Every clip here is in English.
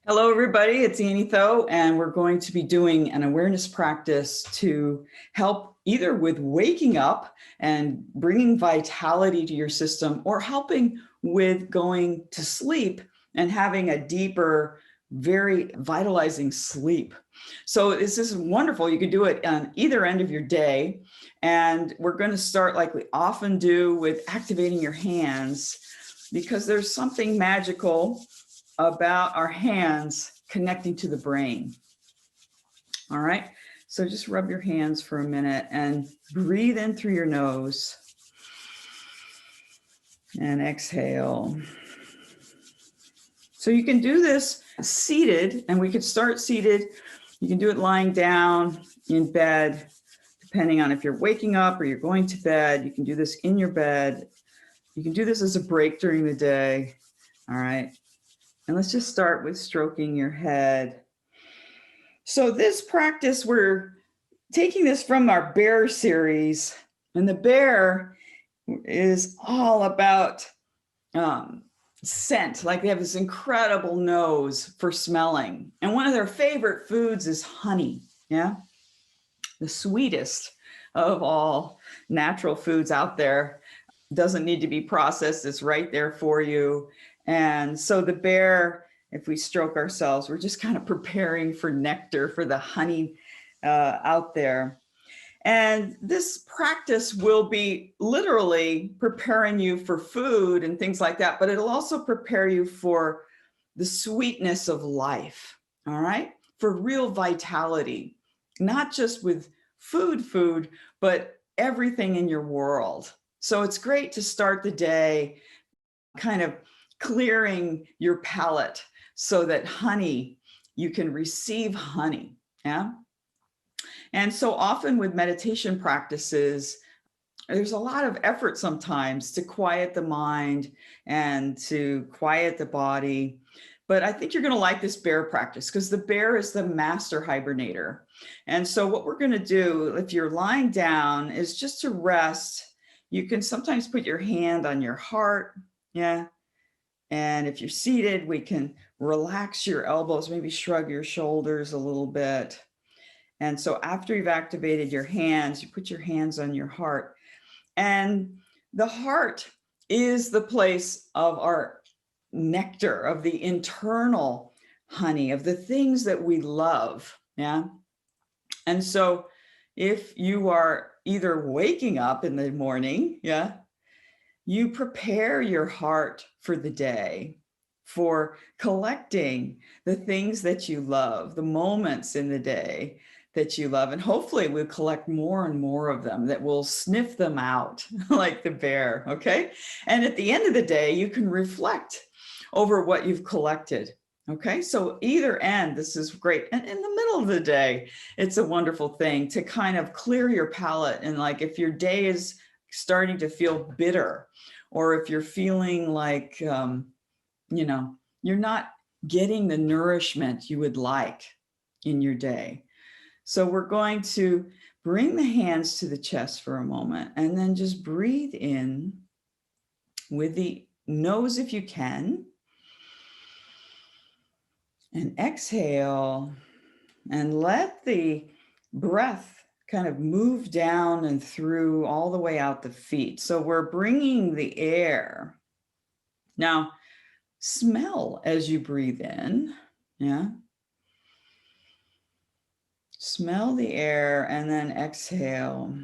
Hello, everybody. It's Annie Thoe, and we're going to be doing an awareness practice to help either with waking up and bringing vitality to your system, or helping with going to sleep and having a deeper, very vitalizing sleep. So this is wonderful. You can do it on either end of your day. And we're going to start, like we often do, with activating your hands, because there's something magical about our hands connecting to the brain. All right. So just rub your hands for a minute and breathe in through your nose and exhale. So you can do this seated, and we could start seated. You can do it lying down in bed, depending on if you're waking up or you're going to bed. You can do this in your bed. You can do this as a break during the day. All right. And let's just start with stroking your head. So this practice, we're taking this from our bear series, and the bear is all about scent. Like, they have this incredible nose for smelling. And one of their favorite foods is honey. Yeah. The sweetest of all natural foods out there. Doesn't need to be processed. It's right there for you. And so the bear, if we stroke ourselves, we're just kind of preparing for nectar, for the honey out there. And this practice will be literally preparing you for food and things like that, but it'll also prepare you for the sweetness of life, all right? For real vitality, not just with food, but everything in your world. So it's great to start the day kind of clearing your palate so that you can receive honey. Yeah. And so often with meditation practices, there's a lot of effort sometimes to quiet the mind and to quiet the body. But I think you're going to like this bear practice, because the bear is the master hibernator. And so what we're going to do, if you're lying down, is just to rest. You can sometimes put your hand on your heart. Yeah. And if you're seated, we can relax your elbows, maybe shrug your shoulders a little bit. And so after you've activated your hands, you put your hands on your heart. And the heart is the place of our nectar, of the internal honey, of the things that we love. Yeah. And so if you are either waking up in the morning, yeah, you prepare your heart for the day, for collecting the things that you love, the moments in the day that you love. And hopefully we'll collect more and more of them, that will sniff them out like the bear. Okay. And at the end of the day, you can reflect over what you've collected. Okay. So either end, this is great. And in the middle of the day, it's a wonderful thing to kind of clear your palate. And like, if your day is starting to feel bitter, or if you're feeling like, you're not getting the nourishment you would like in your day. So we're going to bring the hands to the chest for a moment, and then just breathe in with the nose if you can, and exhale, and let the breath kind of move down and through all the way out the feet. So we're bringing the air. Now, smell as you breathe in. Yeah. Smell the air and then exhale.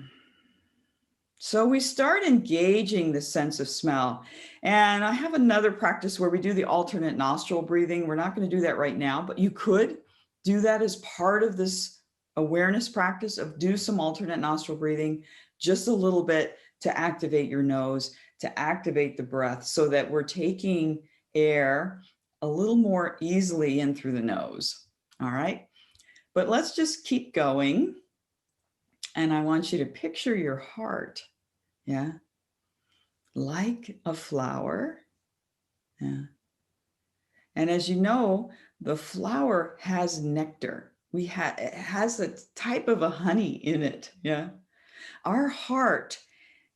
So we start engaging the sense of smell. And I have another practice where we do the alternate nostril breathing. We're not going to do that right now, but you could do that as part of this awareness practice of do some alternate nostril breathing, just a little bit, to activate your nose, to activate the breath, so that we're taking air a little more easily in through the nose. All right. But let's just keep going. And I want you to picture your heart. Yeah. Like a flower. Yeah. And as you know, the flower has nectar. It has a type of a honey in it. Yeah. Our heart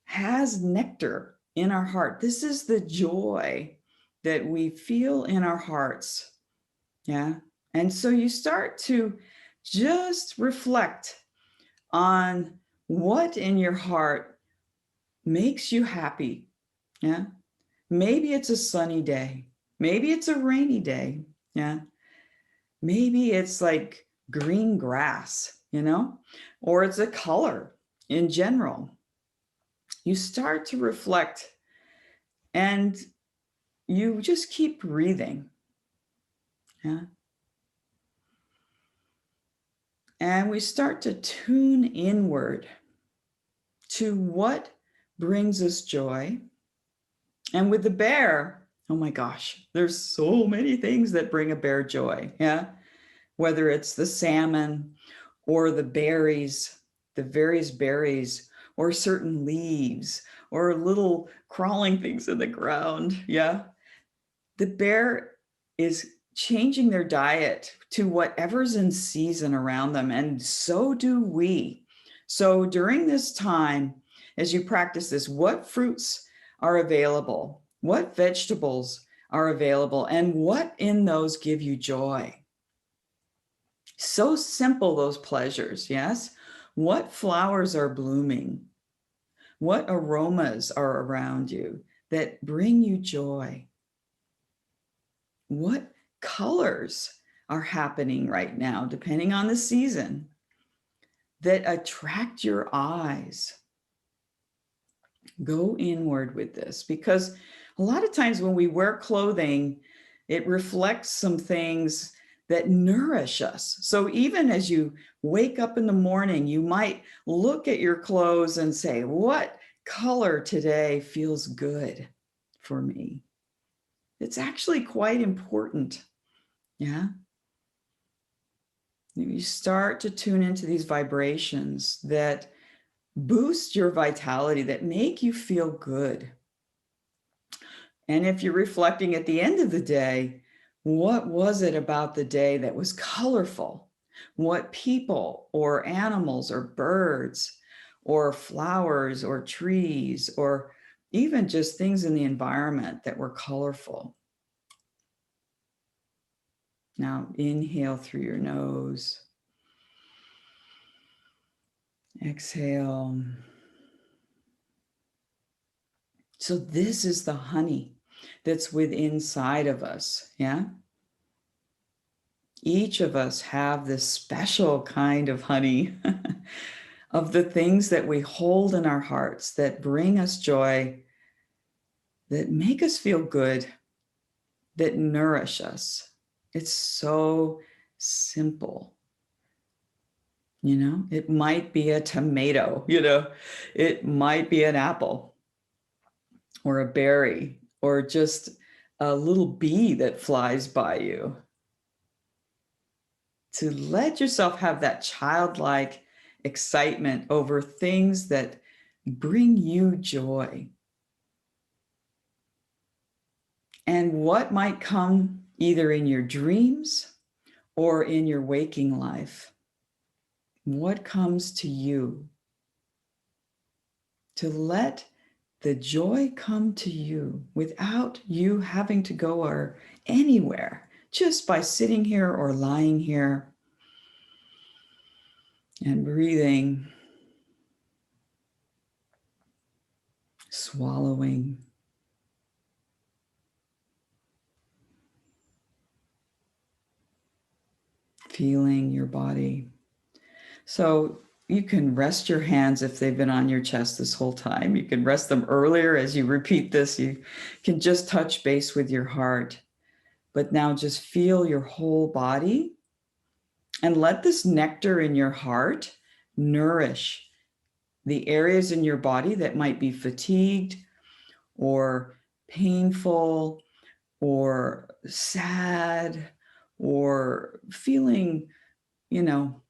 has nectar in our heart. This is the joy that we feel in our hearts Yeah. And so you start to just reflect on what in your heart makes you happy. Yeah. Maybe it's a sunny day. Maybe it's a rainy day. Yeah. Maybe it's like green grass, or it's a color in general. You start to reflect and you just keep breathing. Yeah. And we start to tune inward to what brings us joy. And with the bear, oh my gosh, there's so many things that bring a bear joy. Yeah. Whether it's the salmon or the berries, the various berries, or certain leaves, or little crawling things in the ground. Yeah. The bear is changing their diet to whatever's in season around them, and so do we. So during this time, as you practice this, what fruits are available? What vegetables are available? And what in those give you joy? So simple, those pleasures, yes? What flowers are blooming? What aromas are around you that bring you joy? What colors are happening right now, depending on the season, that attract your eyes? Go inward with this, because a lot of times when we wear clothing, it reflects some things that nourish us. So even as you wake up in the morning, you might look at your clothes and say, what color today feels good for me? It's actually quite important. Yeah. You start to tune into these vibrations that boost your vitality, that make you feel good. And if you're reflecting at the end of the day, what was it about the day that was colorful? What people or animals or birds or flowers or trees or even just things in the environment that were colorful? Now inhale through your nose. Exhale. So this is the honey that's within inside of us. Yeah. Each of us have this special kind of honey of the things that we hold in our hearts that bring us joy, that make us feel good, that nourish us. It's so simple. It might be a tomato, it might be an apple or a berry or just a little bee that flies by you. To let yourself have that childlike excitement over things that bring you joy. And what might come either in your dreams or in your waking life. What comes to you? To let the joy come to you without you having to go or anywhere, just by sitting here or lying here and breathing, swallowing. Feeling your body. So you can rest your hands if they've been on your chest this whole time. You can rest them earlier as you repeat this. You can just touch base with your heart. But now just feel your whole body and let this nectar in your heart nourish the areas in your body that might be fatigued or painful or sad or feeling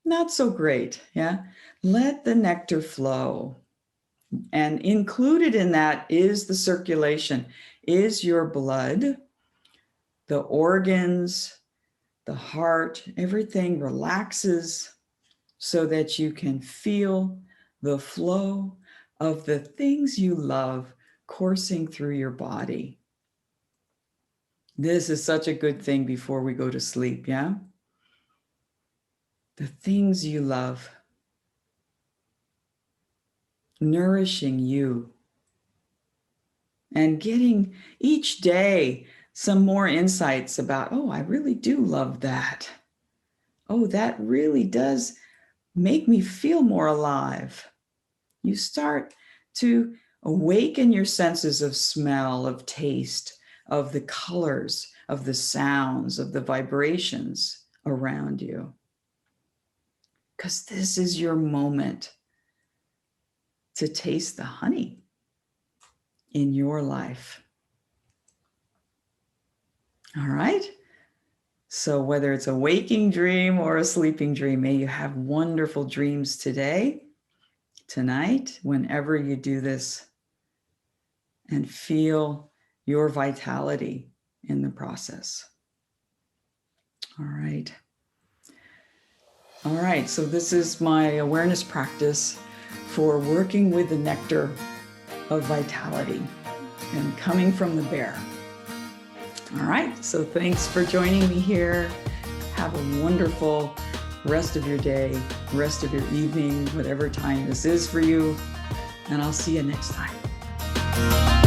not so great. Yeah. Let the nectar flow. And included in that is the circulation, is your blood, the organs, the heart, everything relaxes so that you can feel the flow of the things you love coursing through your body. This is such a good thing before we go to sleep, yeah? The things you love, nourishing you, and getting each day some more insights about, oh, I really do love that. Oh, that really does make me feel more alive. You start to awaken your senses of smell, of taste, of the colors, of the sounds, of the vibrations around you. Because this is your moment to taste the honey in your life. All right? So whether it's a waking dream or a sleeping dream, may you have wonderful dreams today, tonight, whenever you do this, and feel your vitality in the process. All right. All right, so this is my awareness practice for working with the nectar of vitality and coming from the bear. All right, so thanks for joining me here. Have a wonderful rest of your day, rest of your evening, whatever time this is for you, and I'll see you next time.